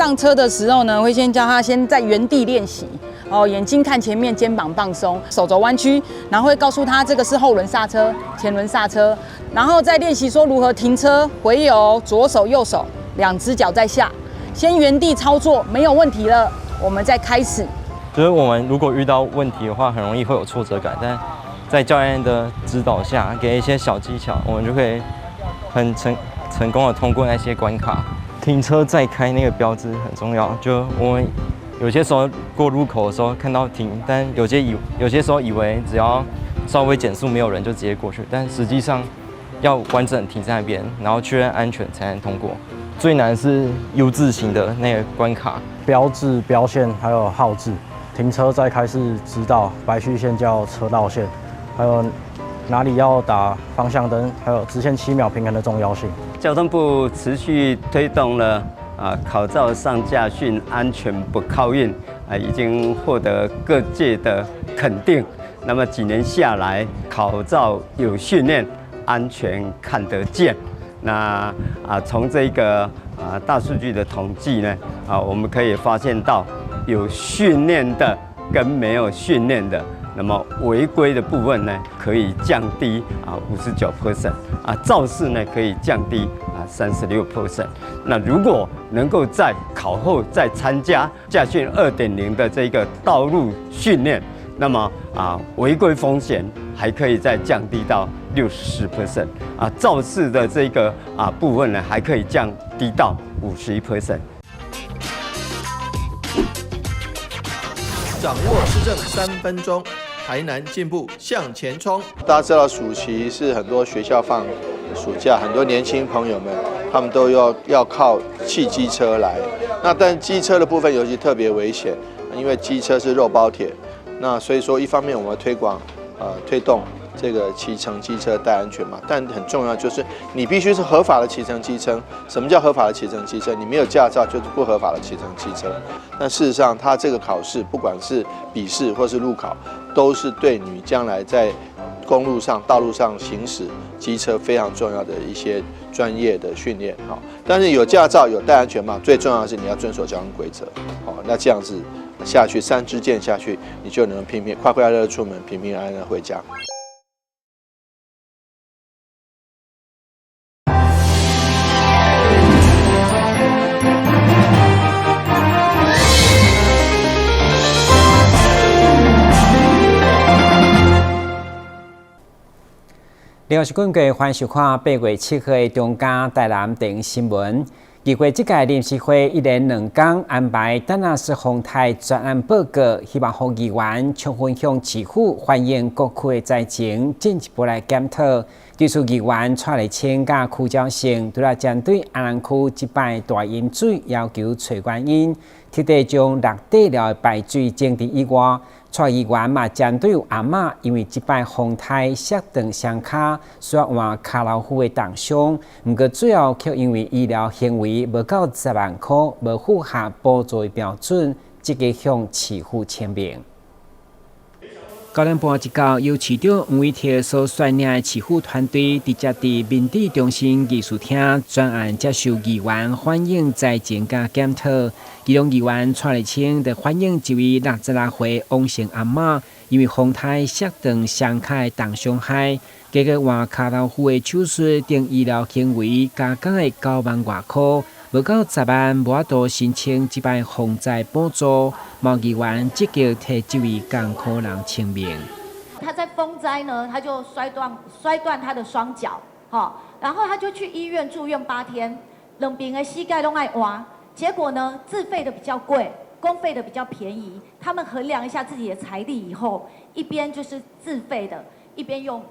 上车的时候呢，会先教他先在原地练习。哦，眼睛看前面，肩膀放松，手肘弯曲，然后会告诉他这个是后轮刹车、前轮刹车，然后再练习说如何停车、回油，左手右手2只脚在下，先原地操作，没有问题了，我们再开始。就是我们如果遇到问题的话，很容易会有挫折感，但在教练的指导下，给一些小技巧，我们就可以很成功的通过那些关卡。停车再开那个标志很重要，就我们有些时候过路口的时候看到停，但有些时候以为只要稍微减速没有人就直接过去，但实际上要完整停在那边，然后确认安全才能通过。最难是 U 字形的那个关卡，标志、标线还有号志，停车再开是直道，白虚线叫车道线，还有哪里要打方向灯，还有直线7秒平衡的重要性。交通部持续推动了考照上驾训安全不靠运已经获得各界的肯定。那么几年下来，考照有训练，安全看得见。那从这个大数据的统计呢，我们可以发现到有训练的跟没有训练的，那么违规的部分呢，可以降低59%，肇事呢可以降低36%。那如果能够在考后再参加驾训2.0的这个道路训练，那么违规风险还可以再降低到64%，肇事的这个部分呢还可以降低到51%。掌握施政3分钟，台南进步向前冲。大家知道暑期是很多学校放暑假，很多年轻朋友们他们都要靠汽机车来。那但机车的部分尤其特别危险，因为机车是肉包铁。那所以说，一方面我们推动这个骑乘机车戴安全嘛，但很重要就是你必须是合法的骑乘机车。什么叫合法的骑乘机车？你没有驾照就是不合法的骑乘机车。但事实上，它这个考试不管是笔试或是路考，都是对你将来在公路上、道路上行驶机车非常重要的一些专业的训练。好，但是有驾照、有戴安全帽，最重要的是你要遵守交通规则。好，那这样子下去3支箭下去，你就能快快乐乐出门，平平安安回家。另外是根据欢收看8月7号的中嘉台南电影新闻。议会这届临时会1连2天安排丹纳斯丰泰专案报告，希望和议员充分向市府反映各区的灾情，进一步来检讨。对此，议员蔡立青甲区兆成除了针对安南区这摆大淹水要求找原因，特地将落地了的排水整治以外，蔡议员嘛针对有阿嬷因为这摆风台摔断双脚，需要换脚老虎的重伤，不过最后却因为医疗行为无够10万块，无符合补助的标准，即个向市府签名。9点半一到，由市长吴伟霆所率领的市府团队，直接伫民治中心艺术厅专案接受议员反映灾情甲检讨。其中议员蔡立青就反映一位66岁王姓阿嬷，因为风台摔断双脚的重伤害，结果换脚老虎的手术等医疗行为，加工的9万外块。无到10万，无法度申请这摆风灾补助，毛议员积极替这位艰苦人签名。他在风灾呢，他就摔断他的双脚，然后他就去医院住院8天，两边的膝盖都爱挖，结果呢，自费的比较贵，公费的比较便宜。他们衡量一下自己的财力以后，一边就是自费的，一边用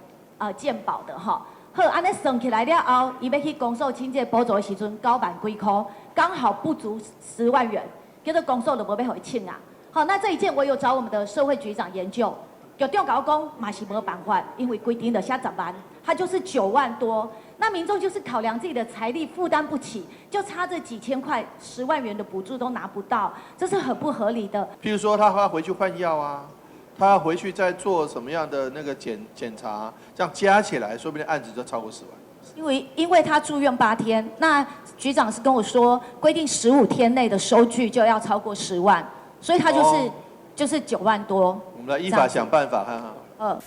健保的哈。好，安尼算起来了后，伊要去公所请这补助的时阵9万几块，刚好不足10万元，叫做公所就无要互伊请啊。好，那这一件我有找我们的社会局长研究，局长甲我讲嘛是无办法，因为规定的写10万，他就是9万多。那民众就是考量自己的财力负担不起，就差这几千块10万元的补助都拿不到，这是很不合理的。譬如说，他要回去换药啊。他要回去再做什么样的那个检查，这样加起来，说不定案子就超过10万。因为他住院8天，那局长是跟我说，规定15天内的收据就要超过10万，所以他就是9万多。我们来依法想办法看看。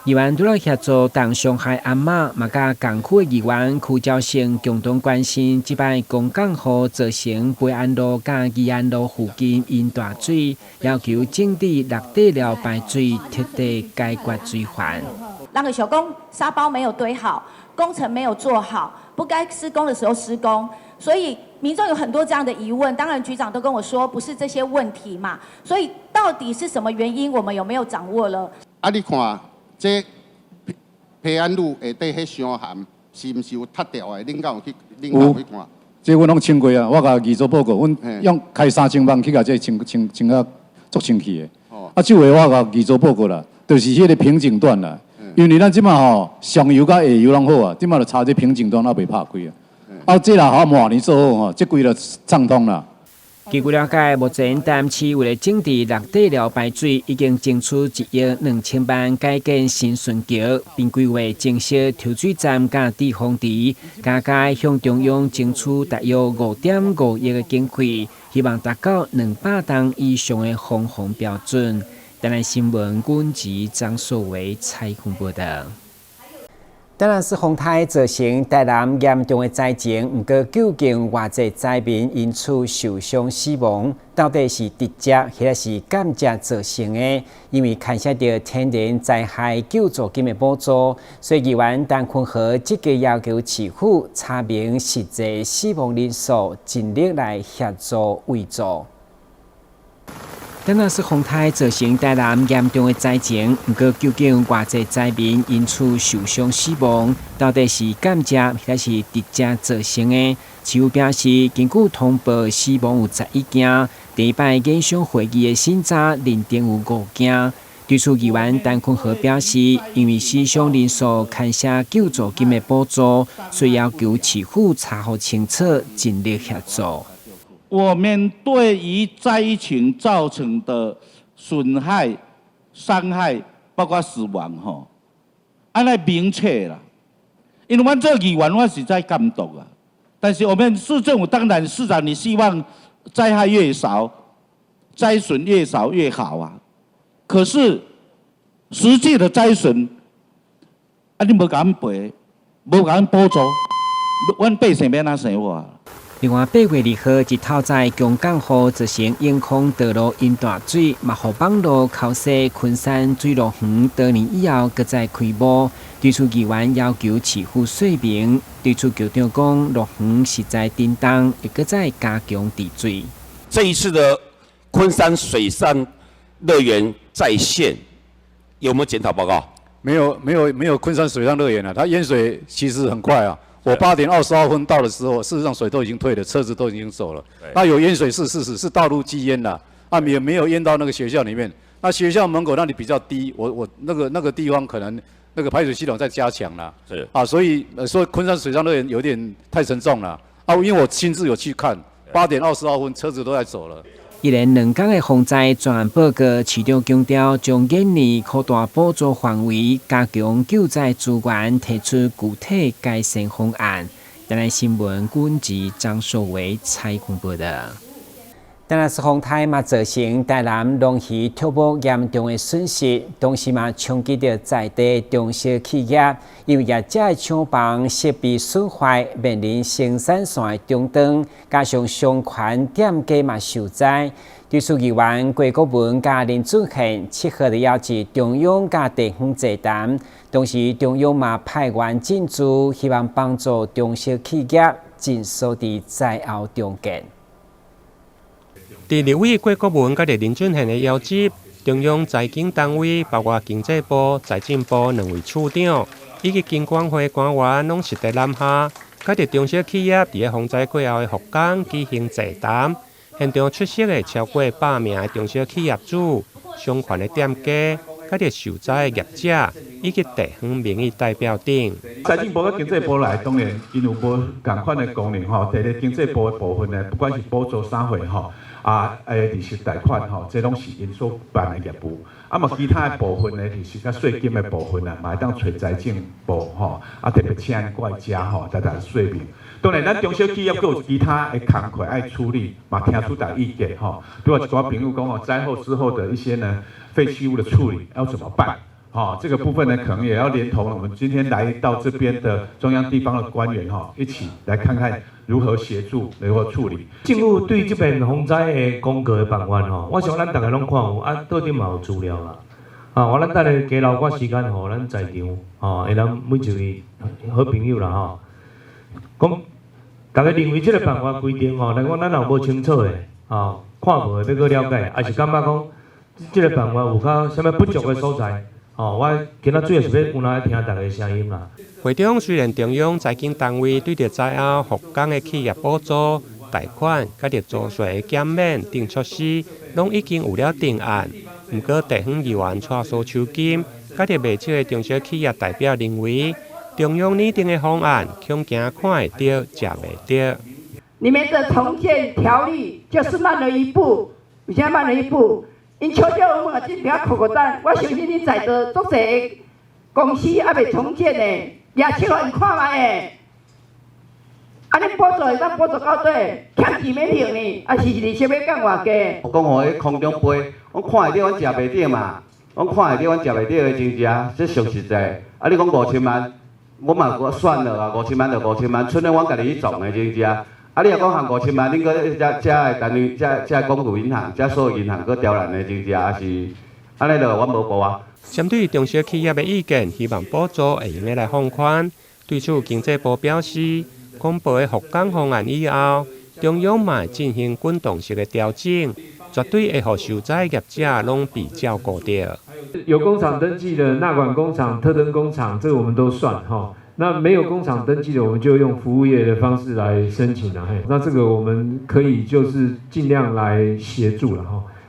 议员除了协助当伤害阿嬷，嘛甲港区的议员区兆生共同关心即摆公港河造成培安路甲宜安路附近淹大水，要求政治落地了排水，彻底解决水患。那个小工沙包没有堆好，工程没有做好，不该施工的时候施工，所以民众有很多这样的疑问。当然，局长都跟我说不是这些问题嘛，所以到底是什么原因，我们有没有掌握了？你看。这平安路下底迄箱涵是毋是有塌掉的？恁敢有去看？这阮拢清过啊，我甲议组报告，阮用开3000万去甲这清啊足清气的。啊，这回我甲议组报告啦，就是迄个瓶颈段啦。因为咱即马吼上游甲下游拢好啊，即马就差这瓶颈段还未拍开啊。啊，这若好明年做好吼，这规就畅通啦。据了解，目前台南市为了政治落地了排水，已经争取1亿2000万改建新顺桥，并规划增设抽水站甲地方池，加加向中央争取大约5.5亿的经费，希望达到200吨以上的防洪标准。台南新闻阮及张硕维采访报道。当然是风台造成台南严重的灾情，不过究竟偌济灾民因此受伤死亡，到底是直接还是间接造成的？因为牵涉到天然灾害救助金的补助，所以议员陈坤和积极要求市府查明实际死亡人数，尽力来协助慰助。当然是风台造成台南严重的灾情，不过究竟偌济灾民因此受伤死亡，到底是间接还是直接造成的？市府表示，根据通报，死亡有11件，第一摆演伤会议的审查认定有5件。对此，议员陈坤和表示，因为死伤人数牵涉救助金的补助，所以要求市府查核清楚，尽力协助。我们对于灾情造成的损害、伤害，包括死亡，按来明确啦。因为我这议员我是在监督啊，但是我们市政府当然市长，你希望灾害越少、灾损越少越好啊。可是实际的灾损，你无甲阮赔，无甲阮补助，阮百姓要哪生活？另外，8月2号，一头在强港河造成永康道路淹大水，马河浜路靠西昆山水乐园多年以后，搁再开幕。对此，议员要求市府说明。对此，局长讲，乐园实在叮当，也搁再加强治水。这一次的昆山水上乐园再现，有没有检讨报告？没有昆山水上乐园了，它淹水其实很快啊。我8点22分到的时候，事实上水都已经退了，车子都已经走了。那有淹水是事实，是道路积淹了，也没有淹到那个学校里面。那学校门口那里比较低，我那个地方可能那个排水系统在加强了。是啊，所以说昆山水上乐园有点太沉重了啊，因为我亲自有去看，8点22分车子都在走了。一连2天的风灾专案报告，市长强调将今年扩大补助范围，加强救灾资源，提出具体改善方案。台南新闻阮及张硕维采访报道。当然是风台嘛，造成台南龙鱼跳捕严重的损失，同时嘛冲击到在地中小企业，因为业者的厂房设备损坏，面临生产线的中断，加上商圈店家嘛受灾。对此，议员郭国文甲林俊宪7号的邀请中央甲地方座谈，同时中央嘛派员进驻，希望帮助中小企业尽速地灾后重建。伫立委郭国文甲林俊宪的邀请，中央财经单位包括经济部、财政部2位处长以及经管会官员，拢实地南下，甲伫中小企业伫风灾过后的复工举行座谈。现场出席的超过100名的中小企业主、商圈的店家、甲伫受灾的业者以及地方民意代表等。财政部和经济部来，当然因有无共款的功能吼。第一，经济部的部分呢，不管是补助啥货吼，利息贷款吼，这拢是因所办的业务。啊嘛，其他的部分呢，就是甲税金的部分啊，嘛会当找财政部吼，特别请因过来遮吼，来说明。当然，咱中小企业阁有其他的工课爱处理，嘛听出大意见吼。比如一寡朋友讲哦，灾后之后的一些呢废弃物的处理要怎么办？这个部分呢，可能也要连同我们今天来到这边的中央地方的官员一起来看看如何协助、如何处理。政府对这边防灾的公告的办法我想咱大家拢看有，倒顶嘛有资料啦。我咱等下加留寡时间，互咱在场会咱每一位好朋友啦讲大家认为这个办法规定来讲咱也无清楚的看无的要搁了解，还是感觉讲这个办法有较啥物不足的所在。我今仔主要是要有来听大家的声音啦。会中虽然中央财经单位对着灾后复工的企业补助、贷款、甲着租税减免等措施，拢已经有了定案。不过地方议员蔡苏秋金，甲着卖手的中小企业代表认为，中央拟定的方案恐惊看会到，食袂到。你们的重建条例就是慢了一步，比较慢了一步。因悄悄有这条口口单，我相信你在座足侪公司还未重建的，也请互因看卖的。你补助会当补助到底，欠钱免还呢？是利息要降偌低？我讲互迄空中飞，我看会到，阮食袂到嘛。我看会到，阮食袂到的真正，这上实在。你讲5000万，我嘛算了啊，5000万就5000万，剩的我家己去种的真正。你若讲含5000万，恁个遮的单位，遮公有银行，遮所有银行搁刁难的真正，也是安尼就我无报啊。针对中小企业的意见，希望补助会用来放宽。对此，经济部表示，公布的复工方案以后，中央嘛会进行滚动式的调整，绝对会互受灾业者拢比较顾到。有工厂登记的纳管工厂、特登工厂，这个我们都算那没有工厂登记的，我们就用服务业的方式来申请那这个我们可以就是尽量来协助了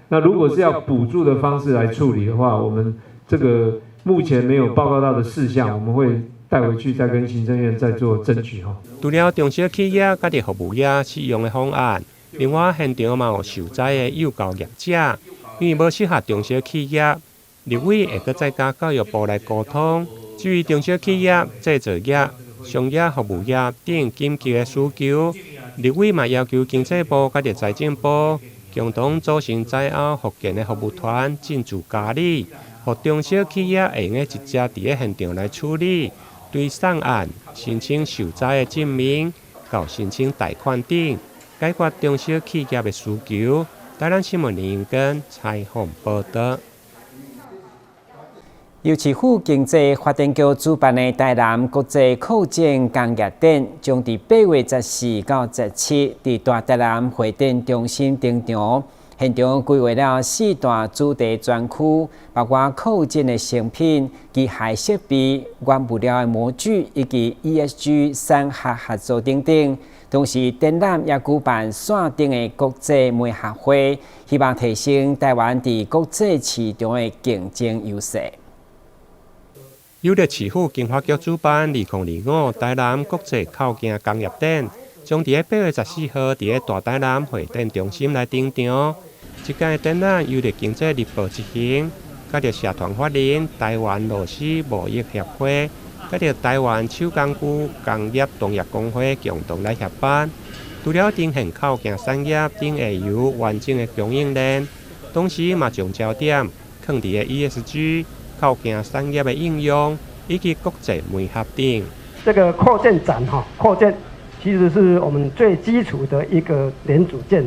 那如果是要补助的方式来处理的话，我们这个目前没有报告到的事项，我们会带回去再跟行政院再做争取除了中小企业甲服务业适用的方案，另外现场嘛有受灾的幼教业者，因为无适合中小企业，立委会搁再加教育部来沟通。至于中小企业、制造业、商业服务业等紧急的需求，立委嘛要求经济部甲财政部共同组成灾后复建的服务团，进驻嘉义，让中小企业会用直接伫咧现场来处理，对上岸申请受灾的证明、到申请贷款等，解决中小企业的需求。台南新闻林根采访报道。由市府经济发展局主办的台南国际扩展工业展，将伫8月14到17伫大台南会展中心登场。现场规划了4大主题专区，包括扩展的成品、机械设备、原物料的模具以及 ESG 3合合作等等。同时，展览也举办线顶的国际媒合会，希望提升台湾伫国际市场的竞争优势。由着市府经发局主办2025台南国际靠近工业展，将伫8月14號伫大台南會展中心來登場。這屆展覽由着經濟日報執行，甲着社團法人台灣螺絲貿易協會，甲着台灣手工具工業同業工會共同來協辦。除了呈現靠近產業等會有完整的供應鏈，同時嘛將焦點放伫 ESG。靠近商业的应用以及国际媒合等。这个扩建展扩建其实是我们最基础的一个联组件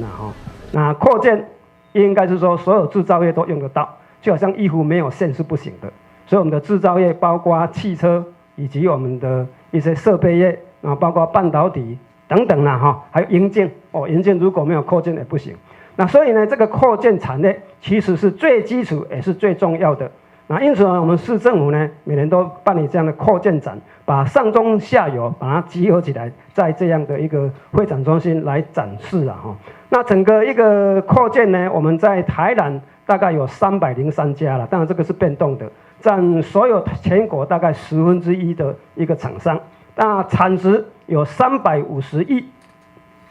那扩建应该是说所有制造业都用得到，就好像衣服没有线是不行的。所以我们的制造业包括汽车以及我们的一些设备业包括半导体等等还有营建营建如果没有扩建也不行。那所以呢，这个扩建产业其实是最基础也是最重要的。那因此呢，我们市政府呢每年都办理这样的扩建展，把上中下游把它集合起来，在这样的一个会展中心来展示那整个一个扩建呢，我们在台南大概有303家了，当然这个是变动的，占所有全国大概1/10的一个厂商。那产值有350亿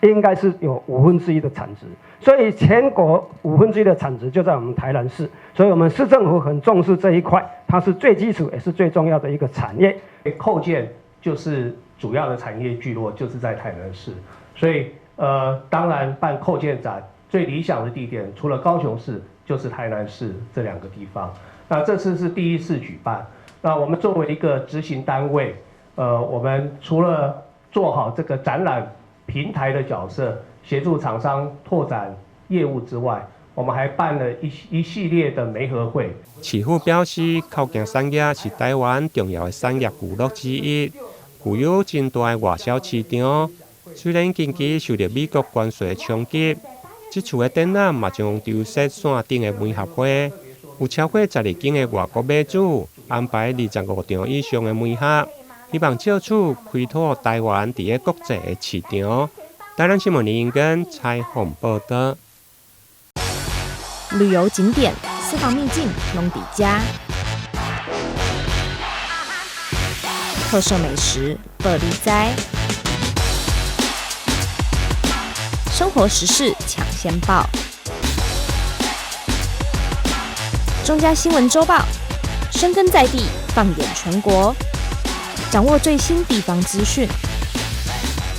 应该是有1/5的产值，所以全国1/5的产值就在我们台南市，所以我们市政府很重视这一块，它是最基础也是最重要的一个产业。扣件就是主要的产业聚落，就是在台南市，所以当然办扣件展最理想的地点，除了高雄市，就是台南市这2个地方。那这次是第1次举办，那我们作为一个执行单位，我们除了做好这个展览平台的角色，协助厂商拓展业务之外，我们还办了一系列的媒合会。市府表示，扣件产业是台湾重要的产业聚落之一，具有真大的外销市场。虽然近期受到美国关税冲击，这次的展览嘛将丢失线顶的媒合会，有超过12间的外国买主安排25场以上的媒合。希望借此开拓台湾伫个国际的市场。台南新闻林英根采访报道。旅游景点、私房秘境拢底家，特色美食乐利哉，生活时事抢先报。中嘉新闻周报，深耕在地，放眼全国。掌握最新地方资讯，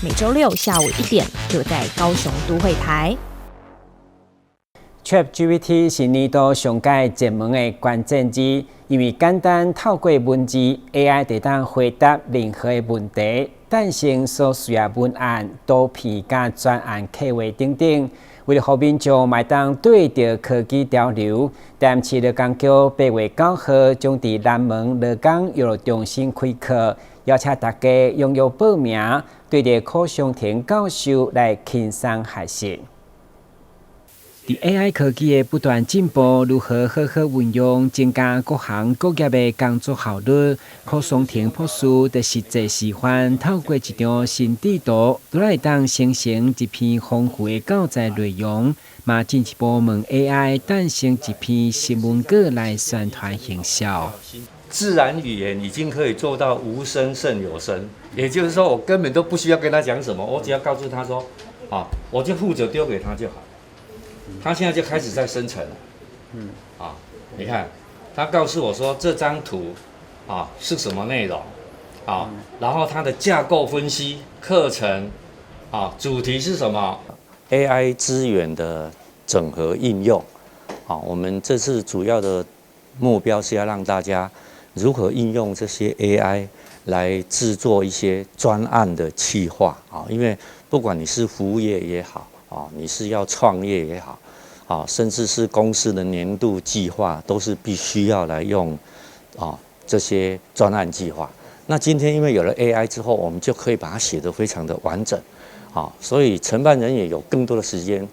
每周6下午1点就在高雄都会台。ChatGPT 是年度上届热门的关键字，因为简单透过文字 ，AI 就当回答任何的问题，诞生所需要文案、图片、加专案企划等等。为了让民众买当对着科技潮流，台南市乐工局8月9号将伫南门乐工游乐中心开课，邀请大家踊跃报名，对着柯湘婷教授来轻松学习。伫 AI 科技的不断进步，如何好好运用，增加各行各业的工作效率？柯湘婷博士的实际示范，透过一张新地图，都来当生成一篇丰富的教材内容，嘛进一步问 AI 诞生一篇新闻稿来宣传行销。自然语言已经可以做到无声胜有声，也就是说，我根本都不需要跟他讲什么，我只要告诉他说，我就负责丢给他就好。他现在就开始在生成了，你看，他告诉我说这张图，是什么内容，然后它的架构分析、课程，主题是什么 ？AI 资源的整合应用，我们这次主要的目标是要让大家如何应用这些 AI 来制作一些专案的企划，因为不管你是服务业也好。你是要创业也好，甚至是公司的年度计划，都是必须要来用这些专案计划。那今天因为有了 AI 之后，我们就可以把它写得非常的完整，所以承办人也有更多的时间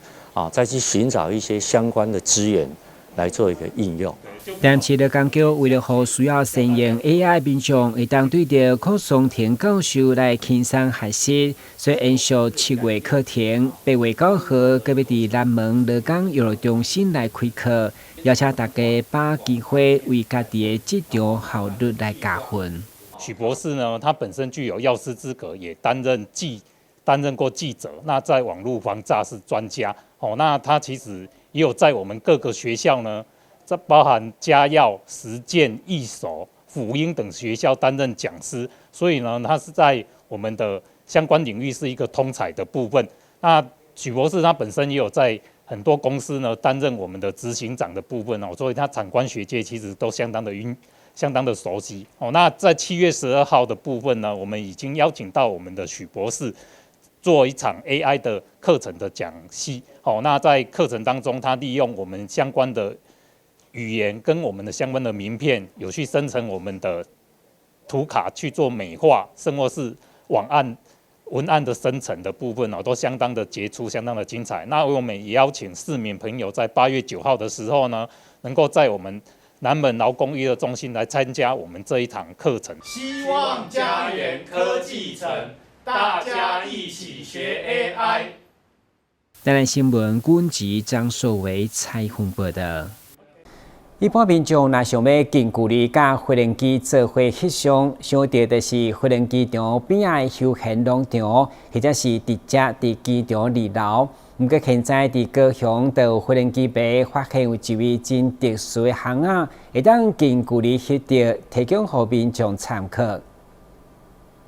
再去寻找一些相关的资源来做一个应用。台南市乐工局为了让需要善用 AI 民众会当对着柯湘婷教授来轻松学习，所以延续7月课程，8月9号隔壁伫南门乐工游乐中心来开课，邀请大家把机会为家己的这场效率来加分。许博士呢，他本身具有药师资格，也担任过记者，那在网络防诈是专家。那他其实也有在我们各个学校呢。这包含嘉药、实践、义守、辅英等学校担任讲师，所以呢，他是在我们的相关领域是一个通才的部分。那许博士他本身也有在很多公司呢担任我们的执行长的部分所以他产官学界其实都相当的熟悉那在7月12号的部分呢，我们已经邀请到我们的许博士做一场 AI 的课程的讲习那在课程当中，他利用我们相关的语言跟我们的相关的名片，有去生成我们的图卡去做美化，甚或是文案的生成的部分都相当的杰出，相当的精彩。那我们也邀请市民朋友在8月9号的时候呢，能够在我们南门劳工娱乐中心来参加我们这一堂课程。希望家园科技城，大家一起学 AI。台南新闻军籍张硕维采访报道。一般民众若想要近距离甲飞行机做伙翕相，想到就是飞行机场边仔的休闲农场，或者是直接伫机场二楼。不过现在伫高雄的飞行机坪发现有一位真特殊的箱仔，会当近距离翕到，提供予民众参考。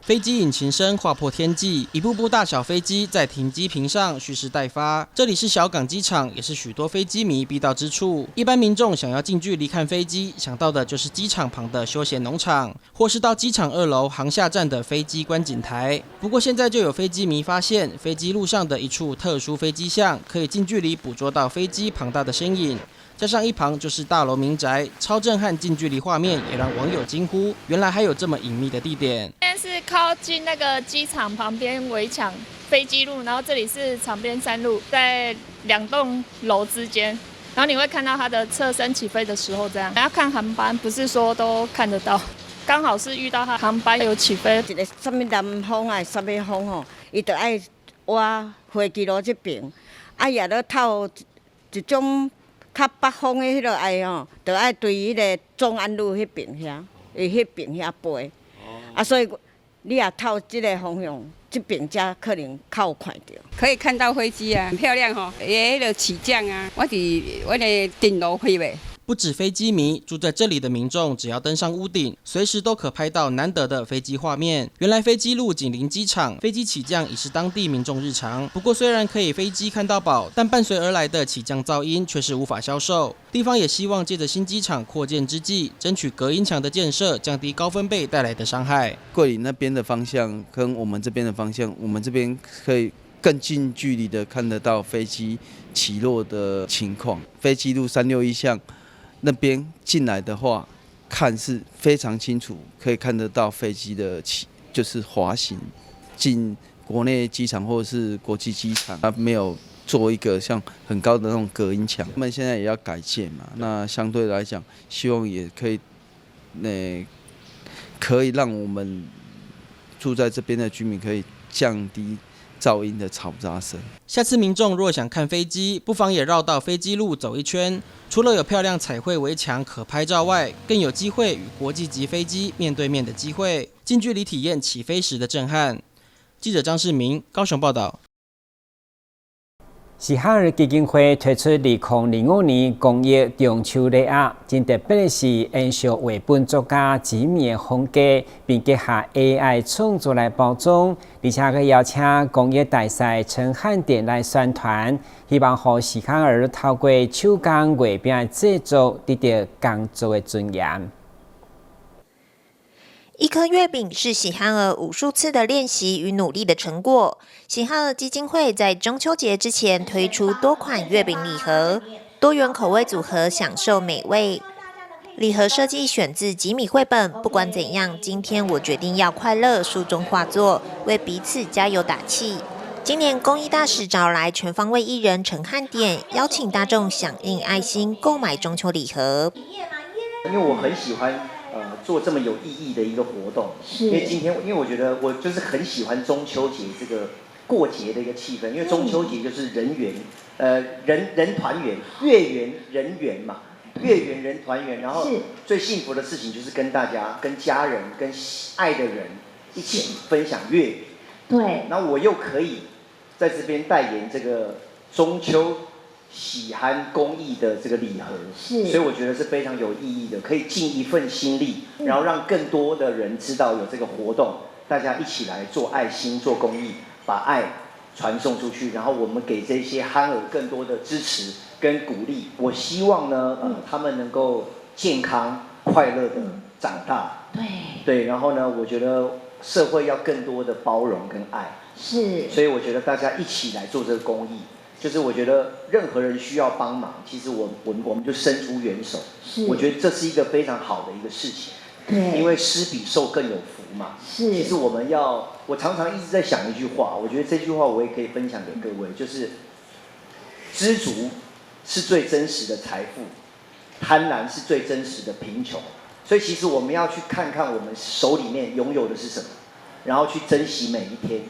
飞机引擎声划破天际，一部部大小飞机在停机坪上蓄势待发。这里是小港机场，也是许多飞机迷必到之处。一般民众想要近距离看飞机，想到的就是机场旁的休闲农场，或是到机场2楼航下站的飞机观景台。不过现在就有飞机迷发现，飞机路上的一处特殊飞机巷，可以近距离捕捉到飞机庞大的身影。加上一旁就是大楼民宅，超震撼近距离画面，也让网友惊呼：原来还有这么隐秘的地点。现在是靠近那个机场旁边围墙飞机路，然后这里是长边山路，在2栋楼之间，然后你会看到它的侧身起飞的时候这样。要看航班，不是说都看得到，刚好是遇到它航班有起飞。一个什么南风啊，什么风吼，伊就爱挖飞机路这边，也要透一种。较北方的迄个爱吼，就爱对迄个中安路迄边遐，迄边遐飞。所以你也透这个方向，这边才可能较快到。可以看到飞机啊，很漂亮吼，也迄个起降啊，我的顶楼飞呗。不止飞机迷，住在这里的民众只要登上屋顶，随时都可拍到难得的飞机画面。原来飞机路紧邻机场，飞机起降已是当地民众日常。不过虽然可以飞机看到饱，但伴随而来的起降噪音却是无法消受。地方也希望借着新机场扩建之际，争取隔音墙的建设，降低高分贝带来的伤害。桂林那边的方向跟我们这边的方向，我们这边可以更近距离的看得到飞机起落的情况。飞机路361巷。那边进来的话，看是非常清楚，可以看得到飞机的就是滑行进国内机场或者是国际机场，它没有做一个像很高的那种隔音墙。他们现在也要改建嘛，那相对来讲，希望也可以，可以让我们住在这边的居民可以降低噪音的嘈杂声。下次民众若想看飞机，不妨也绕到飞机路走一圈。除了有漂亮彩绘围墙可拍照外，更有机会与国际级飞机面对面的机会，近距离体验起飞时的震撼。记者张世明，高雄报道。喜哈尔基金会推出2005年公益中秋礼盒，真特别的是延续绘本作家吉米的风格，并结合 AI 创作来包装，而且还邀请公益大赛陈汉典来宣传，希望让喜哈尔透过手工艺品的制作，得到工作的尊严。一颗月饼是喜憨儿无数次的练习与努力的成果。喜憨儿基金会在中秋节之前推出多款月饼礼盒，多元口味组合，享受美味。礼盒设计选自吉米绘本，不管怎样，今天我决定要快乐。书中画作，为彼此加油打气。今年公益大使找来全方位艺人陈汉典，邀请大众响应爱心购买中秋礼盒。因为我很喜欢。做这么有意义的一个活动，因为今天，因为我觉得我就是很喜欢中秋节这个过节的一个气氛，因为中秋节就是人圆，人团圆，月圆人圆嘛，月圆人团圆，然后最幸福的事情就是跟大家、跟家人、跟爱的人一起分享月圆，对，然后我又可以在这边代言这个中秋。喜憨公益的这个礼盒，所以我觉得是非常有意义的，可以尽一份心力，然后让更多的人知道有这个活动，大家一起来做爱心、做公益，把爱传送出去，然后我们给这些憨儿更多的支持跟鼓励。我希望呢，他们能够健康、快乐的长大。对，然后呢，我觉得社会要更多的包容跟爱。所以我觉得大家一起来做这个公益。就是我觉得任何人需要帮忙，其实我们就伸出援手。我觉得这是一个非常好的一个事情。因为施比受更有福嘛。其实我常常一直在想一句话，我觉得这句话我也可以分享给各位，就是知足是最真实的财富，贪婪是最真实的贫穷。所以其实我们要去看看我们手里面拥有的是什么，然后去珍惜每一天，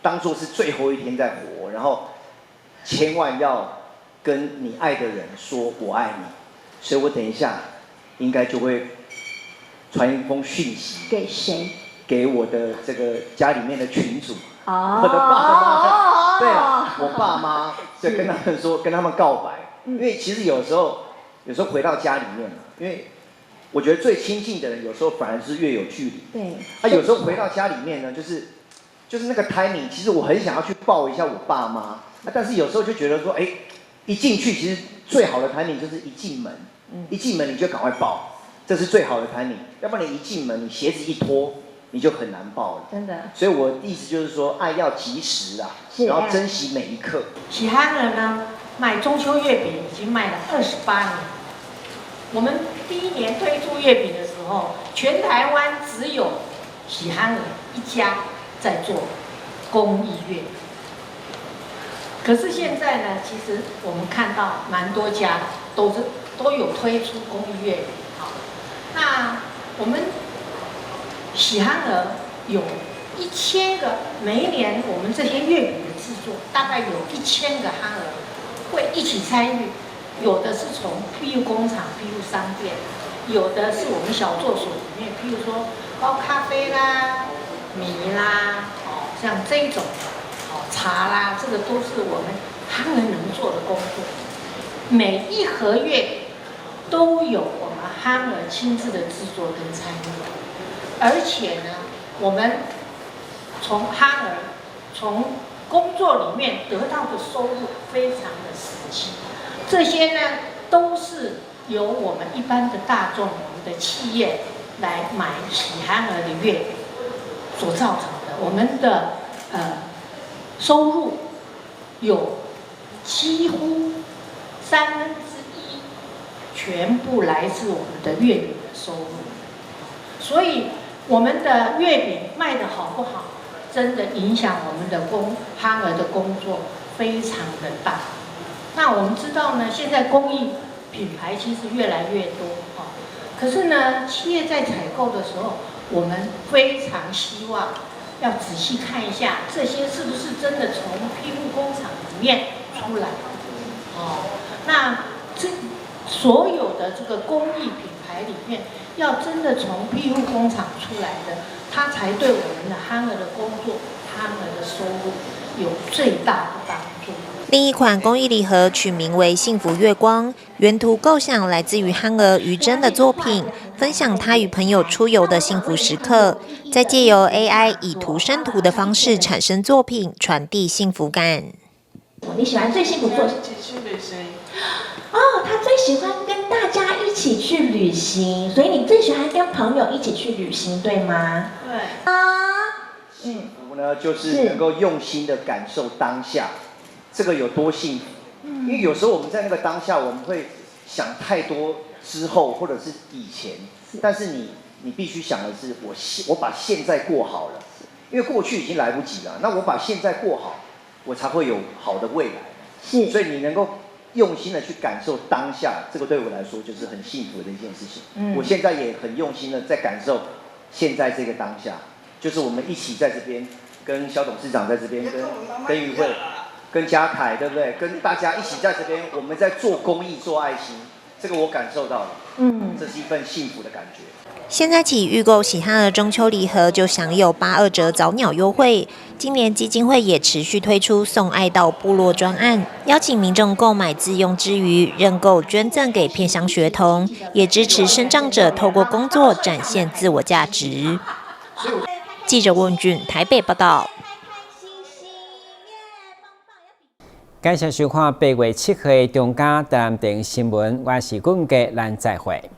当作是最后一天在活，然后千万要跟你爱的人说我爱你，所以我等一下应该就会传一封讯息给谁？给我的这个家里面的群主，哦，我的爸妈，对啊，我爸妈就跟他们说，跟他们告白，因为其实有时候回到家里面，因为我觉得最亲近的人，有时候反而是越有距离。对。有时候回到家里面呢，就是那个 timing， 其实我很想要去抱一下我爸妈，但是有时候就觉得说，一进去其实最好的 timing 就是一进门，一进门你就赶快抱，这是最好的 timing， 要不然你一进门你鞋子一脱，你就很难抱了。真的。所以我的意思就是说，爱要及时啊，然后珍惜每一刻。喜憨儿呢，卖中秋月饼已经卖了28年。我们第一年推出月饼的时候，全台湾只有喜憨儿一家在做公益月饼。可是现在呢，其实我们看到蛮多家都有推出公益月饼。好，那我们喜憨儿有1000个，每一年我们这些月饼的制作，大概有1000个憨儿会一起参与。有的是从庇护工厂、庇护商店，有的是我们小作所里面，譬如说包咖啡啦、米啦，像这一种，茶啦，这个都是我们憨儿能做的工作。每一盒月饼都有我们憨儿亲自的制作跟参与，而且呢，我们从憨儿从工作里面得到的收入非常的实际。这些呢，都是由我们一般的大众、我们的企业来买喜憨儿的月饼所造成的。我们的收入有几乎1/3全部来自我们的月饼的收入。所以我们的月饼卖得好不好，真的影响我们的憨儿的工作非常的大。那我们知道呢，现在公益品牌其实越来越多可是呢，企业在采购的时候，我们非常希望要仔细看一下这些是不是真的从庇护工厂里面出来那这所有的这个公益品牌里面，要真的从庇护工厂出来的，它才对我们的憨儿的工作、憨儿的收入有最大的帮助。另一款公益礼盒取名为幸福月光，原图构想来自于憨儿于真的作品，分享他与朋友出游的幸福时刻，再借由 AI 以图生图的方式产生作品，传递幸福感。你喜欢最幸福做什么？他最喜欢跟大家一起去旅行，所以你最喜欢跟朋友一起去旅行，对吗？对。幸福呢，就是能够用心的感受当下。这个有多幸福？因为有时候我们在那个当下，我们会想太多之后或者是以前，但是你必须想的是，我把现在过好了，因为过去已经来不及了。那我把现在过好，我才会有好的未来。是，所以你能够用心的去感受当下，这个对我来说就是很幸福的一件事情。我现在也很用心的在感受现在这个当下，就是我们一起在这边，跟萧董事长在这边，跟于慧。跟嘉凯对不对？跟大家一起在这边，我们在做公益、做爱心，这个我感受到了。这是一份幸福的感觉。现在起预购喜憨儿中秋礼盒就享有82折早鸟优惠。今年基金会也持续推出送爱到部落专案，邀请民众购买自用之余，认购捐赠给偏乡学童，也支持身障者透过工作展现自我价值。记者温俊台北报道。感谢收看8月7日的中嘉台南电视新闻，我是顾文杰，咱再会。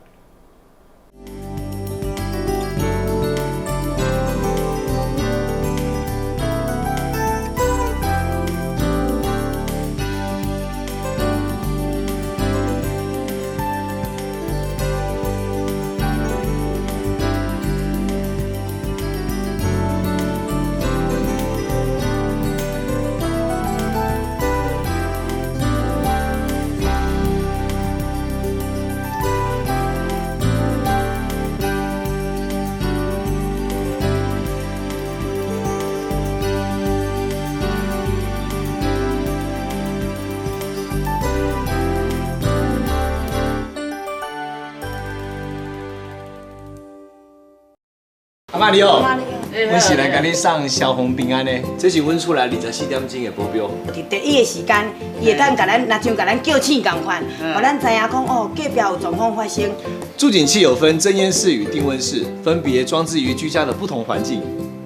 阿妈你好，阮是来甲你送消防平安的，这是阮厝内24点钟的保镖。伫第一个时间，伊会当甲咱，若像甲咱叫醒共款，互咱知影讲哦，隔壁有状况发生。助警器有分侦烟室与定温室，分别装置于居家的不同环境，